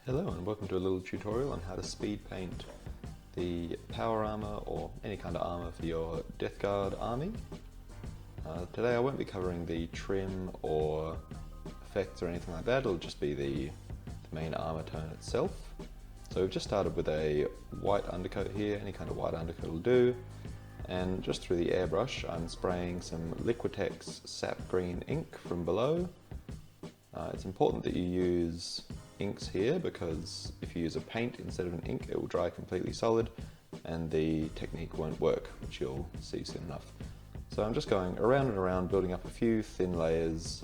Hello and welcome to a little tutorial on how to speed paint the power armor or any kind of armor for your Death Guard army. Today I won't be covering the trim or effects or anything like that, it'll just be the main armor tone itself. So we've just started with a white undercoat here, any kind of white undercoat will do, and just through the airbrush I'm spraying some Liquitex sap green ink from below. It's important that you use inks here because if you use a paint instead of an ink it will dry completely solid and the technique won't work, which you'll see soon enough. So I'm just going around and around, building up a few thin layers,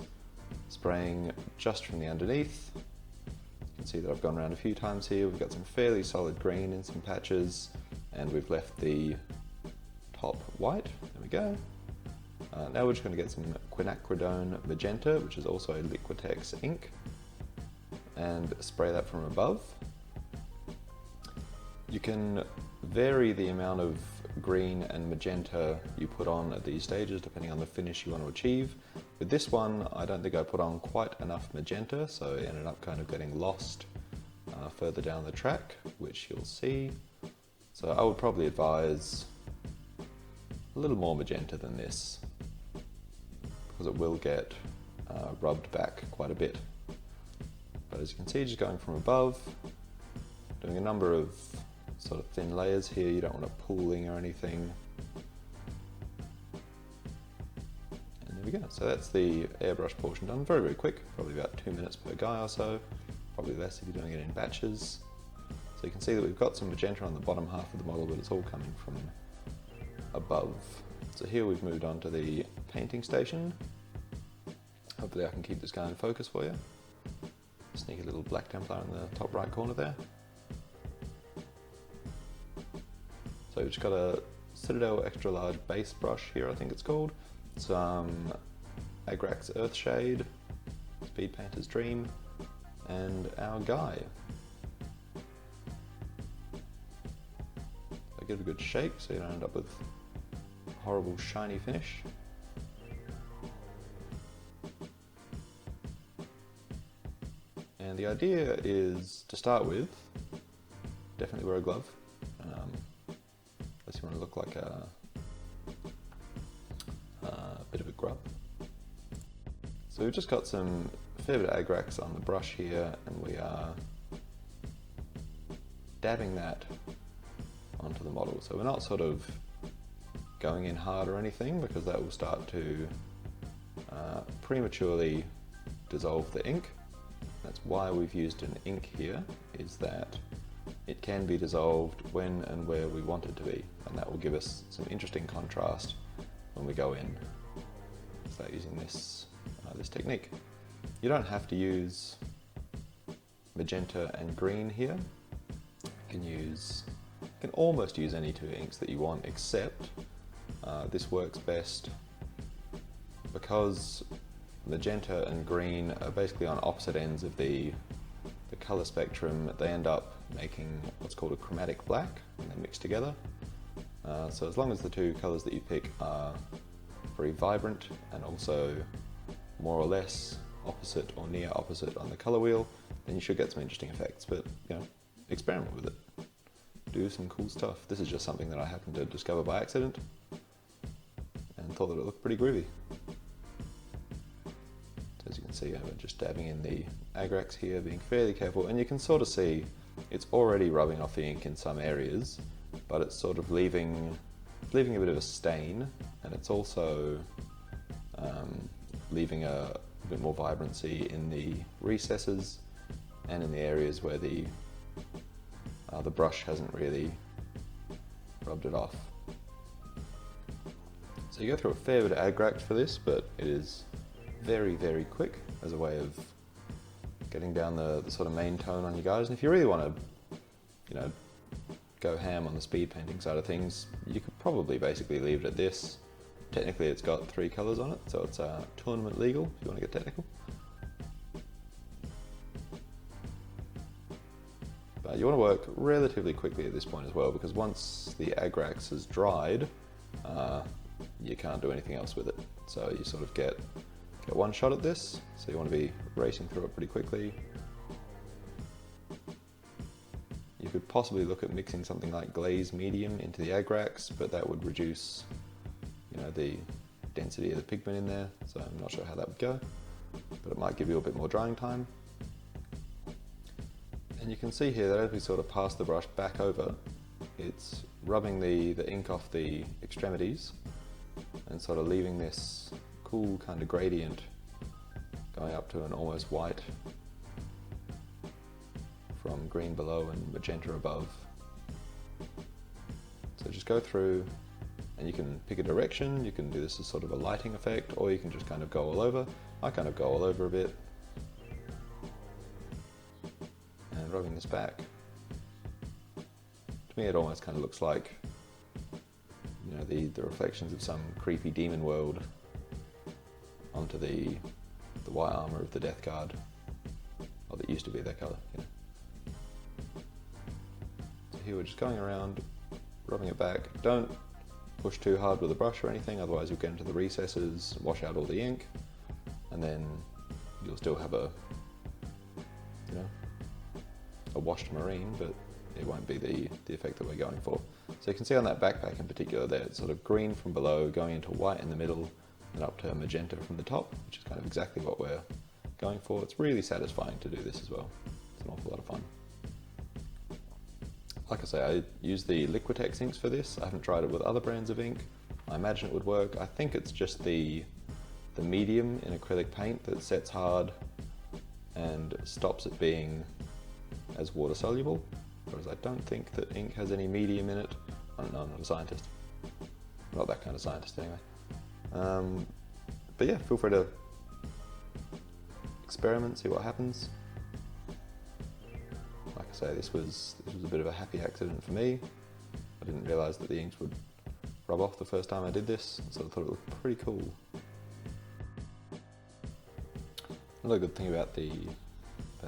spraying just from the underneath. You can see that I've gone around a few times here. We've got some fairly solid green in some patches and we've left the top white. There we go. Now we're just going to get some quinacridone magenta, which is also a Liquitex ink, and spray that from above. You can vary the amount of green and magenta you put on at these stages depending on the finish you want to achieve. With this one, I don't think I put on quite enough magenta, so it ended up kind of getting lost further down the track, which you'll see. So I would probably advise a little more magenta than this, because it will get rubbed back quite a bit. But as you can see, just going from above, doing a number of sort of thin layers here, you don't want it pooling or anything. And there we go, so that's the airbrush portion done, very, very quick, probably about 2 minutes per guy or so, probably less if you're doing it in batches. So you can see that we've got some magenta on the bottom half of the model, but it's all coming from above. So here we've moved on to the painting station. Hopefully I can keep this guy in focus for you. Sneaky little black Templar in the top right corner there. So we've just got a Citadel extra large base brush here, I think it's called. Some Agrax Earthshade, Speed Painter's Dream, and our guy. So give it a good shake so you don't end up with a horrible shiny finish. And the idea is, to start with, definitely wear a glove, unless you want to look like a bit of a grub. So we've just got some fair bit of Agrax on the brush here, and we are dabbing that onto the model. So we're not sort of going in hard or anything, because that will start to prematurely dissolve the ink. That's why we've used an ink here, is that it can be dissolved when and where we want it to be, and that will give us some interesting contrast when we go in. Start using this technique. You don't have to use magenta and green here. You can almost use any two inks that you want, except this works best because magenta and green are basically on opposite ends of the color spectrum. They end up making what's called a chromatic black, and they mix together. So as long as the two colors that you pick are very vibrant and also more or less opposite or near opposite on the color wheel, then you should get some interesting effects. But you know, experiment with it, do some cool stuff. This is just something that I happened to discover by accident and thought that it looked pretty groovy. As you can see, I'm just dabbing in the Agrax here, being fairly careful, and you can sort of see it's already rubbing off the ink in some areas, but it's sort of leaving a bit of a stain, and it's also leaving a bit more vibrancy in the recesses and in the areas where the brush hasn't really rubbed it off. So you go through a fair bit of Agrax for this, but it is very, very quick as a way of getting down the sort of main tone on you guys. And if you really want to, you know, go ham on the speed painting side of things, you could probably basically leave it at this. Technically it's got 3 colors on it, so it's tournament legal if you want to get technical. But you want to work relatively quickly at this point as well, because once the Agrax has dried, you can't do anything else with it. So you sort of get one shot at this, so you want to be racing through it pretty quickly. could possibly look at mixing something like glaze medium into the agrax, but that would reduce, the density of the pigment in there, so I'm not sure how that would go, but it might give you a bit more drying time. And you can see here that as we sort of pass the brush back over, it's rubbing the ink off the extremities and sort of leaving this cool kind of gradient going up to an almost white from green below and magenta above. So just go through and you can pick a direction, you can do this as sort of a lighting effect, or you can just kind of go all over. I kind of go all over a bit. And rubbing this back, to me it almost kind of looks like, the reflections of some creepy demon world onto the white armor of the Death Guard, or that used to be their color. So here we're just going around, rubbing it back. Don't push too hard with a brush or anything, otherwise you'll get into the recesses, wash out all the ink, and then you'll still have a washed marine, but it won't be the effect that we're going for. So you can see on that backpack in particular there, it's sort of green from below, going into white in the middle, and up to magenta from the top, which is kind of exactly what we're going for. It's really satisfying to do this as well. It's an awful lot of fun. Like I say, I use the Liquitex inks for this. I haven't tried it with other brands of ink. I imagine it would work. I think it's just the medium in acrylic paint that sets hard and stops it being as water soluble, whereas I don't think that ink has any medium in it. I don't know, I'm not a scientist. I'm not that kind of scientist anyway. But yeah, feel free to experiment, see what happens. Like I say, this was a bit of a happy accident for me. I didn't realise that the inks would rub off the first time I did this, so I thought it looked pretty cool. Another good thing about the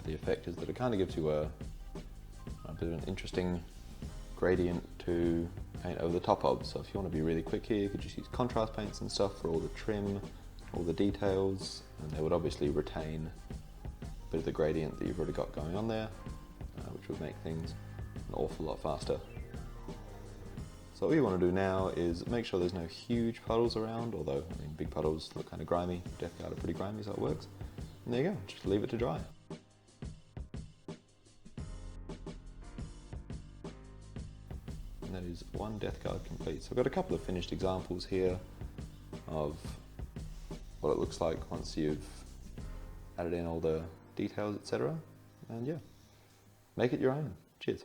effect is that it kind of gives you a bit of an interesting gradient to paint over the top of. So if you want to be really quick here, you could just use contrast paints and stuff for all the trim, all the details, and they would obviously retain a bit of the gradient that you've already got going on there, which would make things an awful lot faster. So what you want to do now is make sure there's no huge puddles around, although big puddles look kind of grimy. Death Guard are pretty grimy, so it works. And there you go, just leave it to dry. And that is one Death Guard complete. So I've got a couple of finished examples here of what it looks like once you've added in all the details, etc. And yeah, make it your own. Cheers.